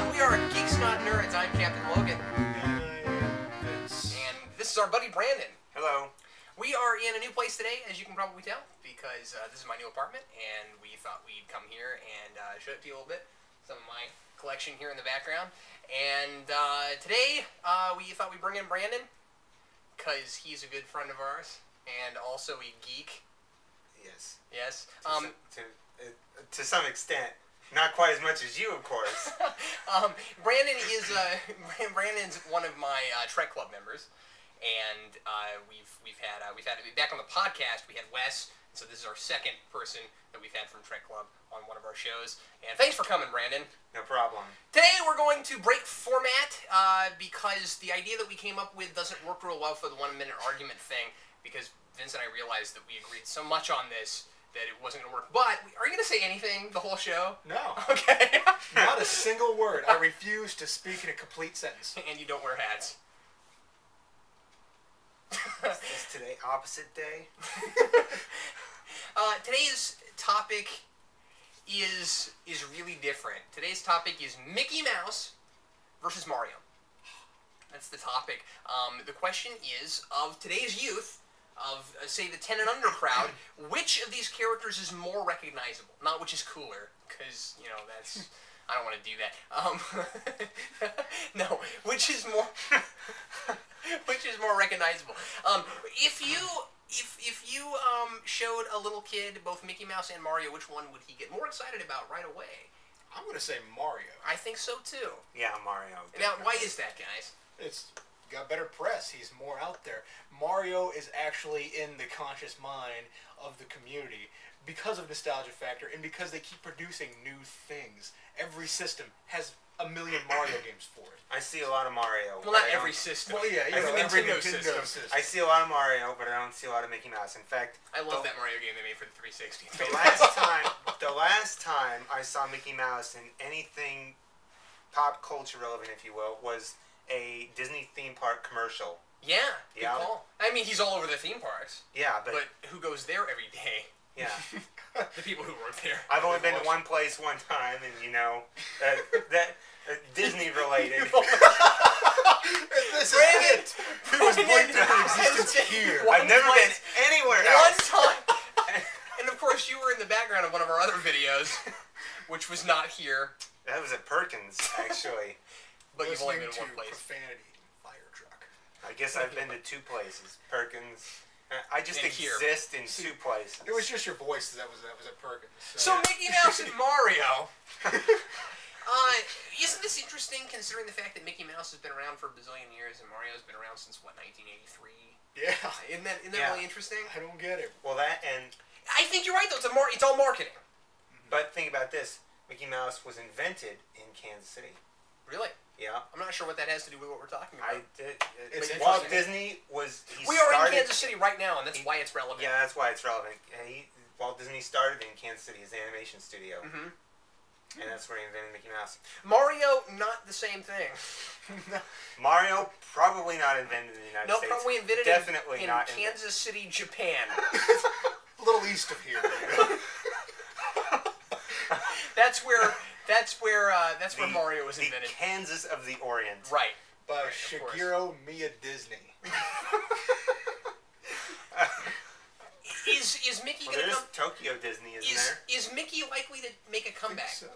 everyone, we are Geeks Not Nerds. I'm Captain Logan. And Vince. And this is our buddy Brandon. Hello. We are in a new place today, as you can probably tell, because this is my new apartment, and we thought we'd come here and show it to you a little bit. Some of my collection here in the background. And today, we thought we'd bring in Brandon, because he's a good friend of ours, and also a geek. Yes. Yes. To some extent. Not quite as much as you, of course. Brandon's one of my Trek Club members, and we've had back on the podcast. We had Wes, so this is our second person that we've had from Trek Club on one of our shows. And thanks for coming, Brandon. No problem. Today we're going to break format because the idea that we came up with doesn't work real well for the 1 minute argument thing. Because Vince and I realized that we agreed so much on this that it wasn't going to work. But, are you going to say anything the whole show? No. Okay. Not a single word. I refuse to speak in a complete sentence. And you don't wear hats. Is today opposite day? Today's topic is really different. Today's topic is Mickey Mouse versus Mario. That's the topic. The question is, of today's youth, of, say, the 10 and under crowd, which of these characters is more recognizable? Not which is cooler, because, you know, that's... I don't want to do that. No, which is more... which is more recognizable? If you showed a little kid both Mickey Mouse and Mario, which one would he get more excited about right away? I'm going to say Mario. I think so, too. Yeah, Mario. Now, why is that, guys? It's got better press. He's more out there. Mario is actually in the conscious mind of the community because of nostalgia factor and because they keep producing new things. Every system has a million Mario games for it. I see a lot of Mario. Well, not every system. Well, yeah, every Nintendo system. system. I see a lot of Mario, but I don't see a lot of Mickey Mouse. In fact, I love that Mario game they made for the 360. the last time I saw Mickey Mouse in anything pop culture relevant, if you will, was a Disney theme park commercial. Yeah, good call. I mean, he's all over the theme parks. Yeah, but who goes there every day? Yeah. The people who work there. I've only been to one place one time, and you know, that Disney related. Brandon! It was blinked into existence here. I've never been anywhere else. One time! And of course, you were in the background of one of our other videos, which was not here. That was at Perkins, actually. But you've only been in one place. Profanity fire truck. I guess I've been to two places. Perkins. I just And exist in two places. It was just your voice that was at Perkins. So Mickey Mouse and Mario. Isn't this interesting, considering the fact that Mickey Mouse has been around for a bazillion years and Mario's been around since, what, 1983? Yeah. Isn't that really interesting? I don't get it. Well, that and... I think you're right, though. It's all marketing. But think about this. Mickey Mouse was invented in Kansas City. Really? Yeah. I'm not sure what that has to do with what we're talking about. Walt Disney was... We are in Kansas City right now, and that's why it's relevant. Yeah, that's why it's relevant. Walt Disney started in Kansas City, his animation studio. Mm-hmm. And that's where he invented Mickey Mouse. Mario, not the same thing. Mario, probably not invented in the United States. No, probably invented Definitely in not Kansas City, Japan. A little east of here. That's where Mario was invented. The Kansas of the Orient. Right. By Shigeru Miya Disney. Is Mickey gonna there's come? Tokyo Disney, isn't there? Is Mickey likely to make a comeback? I think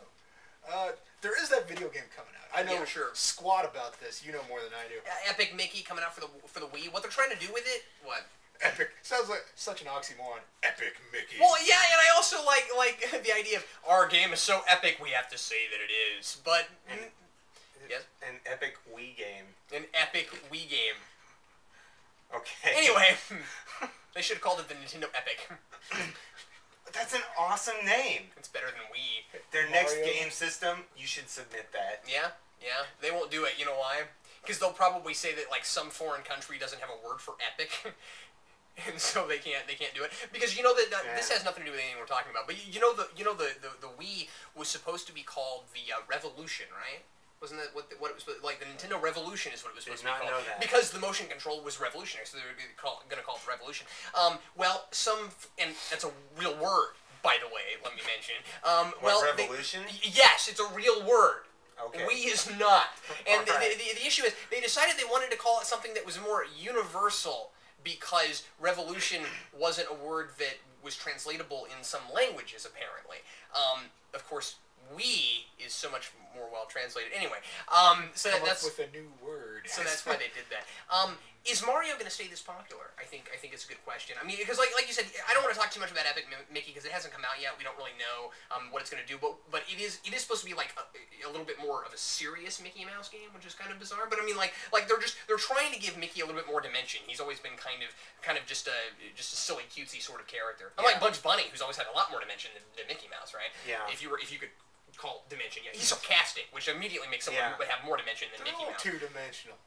so. There is that video game coming out. I know squat about this. You know more than I do. Epic Mickey coming out for the Wii. What they're trying to do with it? What? Epic. Sounds like such an oxymoron. Epic Mickey. Well, yeah, and I also like the idea of our game is so epic we have to say that it is. But yes, an epic Wii game. An epic Wii game. Okay. Anyway, they should have called it the Nintendo Epic. That's an awesome name. It's better than Wii. Their next game system, you should submit that. Yeah, yeah. They won't do it. You know why? Because they'll probably say that like some foreign country doesn't have a word for epic. And so they can't do it because you know that this has nothing to do with anything we're talking about. But you know the Wii was supposed to be called the Revolution, right? Wasn't that what it was like? The Nintendo Revolution is what it was supposed to be called. Know that. Because the motion control was revolutionary, so they were going to call it Revolution. Well, and that's a real word, by the way. Let me mention. Revolution? Yes, it's a real word. Okay. We is not. And Alright. the issue is, they decided they wanted to call it something that was more universal because revolution wasn't a word that was translatable in some languages, apparently. Of course, we is so much more well translated. Anyway, so Come that's up with a new word. so that's why they did that. Is Mario going to stay this popular? I think it's a good question. I mean, because like you said, I don't want to talk too much about Epic Mickey because it hasn't come out yet. We don't really know what it's going to do. But it is supposed to be like a little bit more of a serious Mickey Mouse game, which is kind of bizarre. But I mean, like they're trying to give Mickey a little bit more dimension. He's always been kind of just a silly, cutesy sort of character. Unlike Bugs Bunny, who's always had a lot more dimension than Mickey Mouse, right? Yeah. If you could call dimension, yeah, he's sarcastic, which immediately makes someone who would have more dimension than Mickey Mouse. Two-dimensional.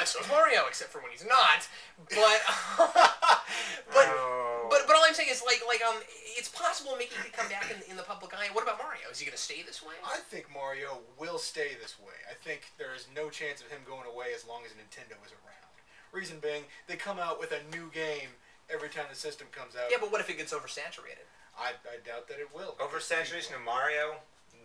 So Mario, except for when he's not, but but all I'm saying is like it's possible Mickey could come back in the public eye. What about Mario? Is he going to stay this way? I think Mario will stay this way. I think there is no chance of him going away as long as Nintendo is around. Reason being, they come out with a new game every time the system comes out. Yeah, but what if it gets oversaturated? I doubt that it will. Oversaturation of Mario?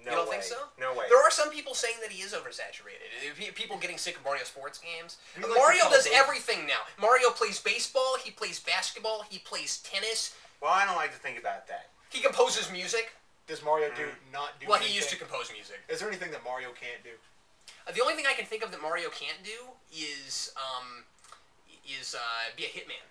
No You don't way. think so? No way. There are some people saying that he is oversaturated. People getting sick of Mario sports games. We like Mario to call does those- everything now. Mario plays baseball. He plays basketball. He plays tennis. Well, I don't like to think about that. He composes music. Does Mario not do Well, anything? he used to compose music. Is there anything that Mario can't do? The only thing I can think of that Mario can't do is be a hitman.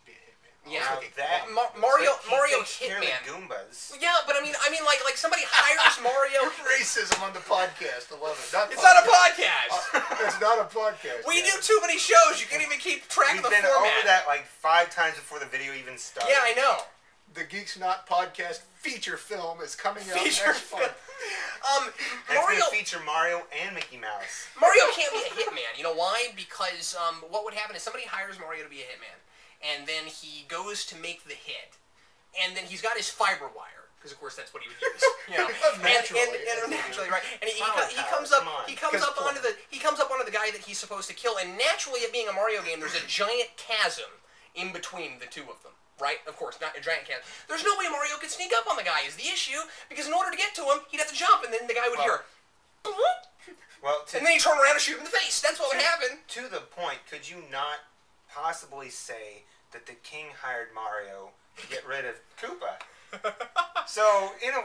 Be a hitman. Yeah. Now Okay, that Mario takes care of the Hitman. Goombas. Yeah, but I mean, like somebody hires Mario. Racism on the podcast. I love it. It's not a podcast. It's not a podcast. We guys. do too many shows. You can't even keep track We've of the been format. over that like 5 times before the video even started. Yeah, I know. The Geeks Not podcast feature film is coming out Feature next month. And it's Mario. going to feature Mario and Mickey Mouse. Mario can't be a hitman. You know why? Because what would happen is somebody hires Mario to be a hitman, and then he goes to make the hit, and then he's got his fiber wire. Because of course that's what he would use, you know. Naturally. and naturally, right? And he comes Come up, on. he comes up onto the guy that he's supposed to kill, and naturally, it being a Mario game, there's a giant chasm in between the two of them. Right? Of course, not a giant chasm. There's no way Mario could sneak up on the guy is the issue, because in order to get to him, he'd have to jump, and then the guy would hear, Well, and then he'd turn around and shoot him in the face. That's what would happen. to the point, could you not possibly say that the king hired Mario to get rid of Koopa? So in a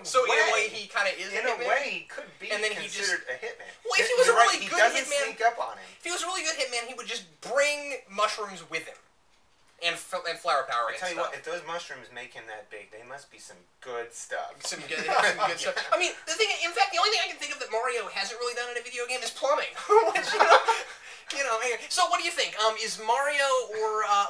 way, he kind of is in a a hitman. way, he could be And then he considered a hitman. Well, if he was a You're right, really he good doesn't hitman- sneak up on him. If he was a really good hitman, he would just bring mushrooms with him, and flower power I and tell you stuff. what, if those mushrooms make him that big, they must be some good stuff. Some good stuff. I mean, in fact, the only thing I can think of that Mario hasn't really done in a video game is plumbing. Which, anyway. So what do you think? Is Mario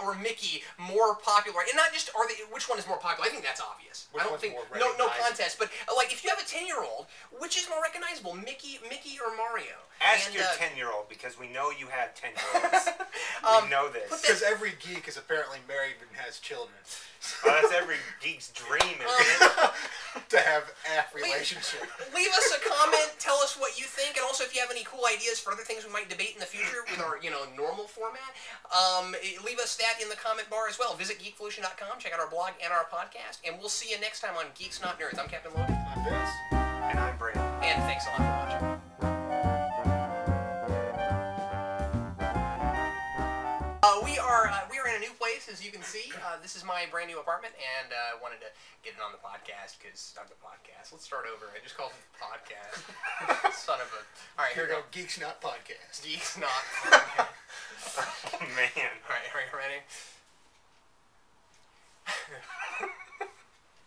or Mickey more popular? And not just which one is more popular? I think that's obvious. Which I don't one's think more no recognizable? contest. But like, if you have a 10-year-old, which is more recognizable, Mickey or Mario? Ask And, your 10-year-old, because we know you have 10-year-olds. We know this. Because every geek is apparently married and has children. Well, that's every geek's dream, isn't it? To have a relationship. Leave us a comment. Tell us what you think, and also if you have any cool ideas for other things we might debate in the future with our normal format, leave us that in the comment bar as well. Visit geekvolution.com. Check out our blog and our podcast, and we'll see you next time on Geeks Not Nerds. I'm Captain Logan, I'm Vince. And I'm Brandon. and thanks a lot for watching. We are in a new place, as you can see. This is my brand new apartment, and I wanted to get it on the podcast because I'm the podcast. Let's start over. I just called it the podcast. Son of a. All right, Here here we we go. go. Geeks Not podcast. Geeks Not. Podcast. Oh, man. All right, are you ready?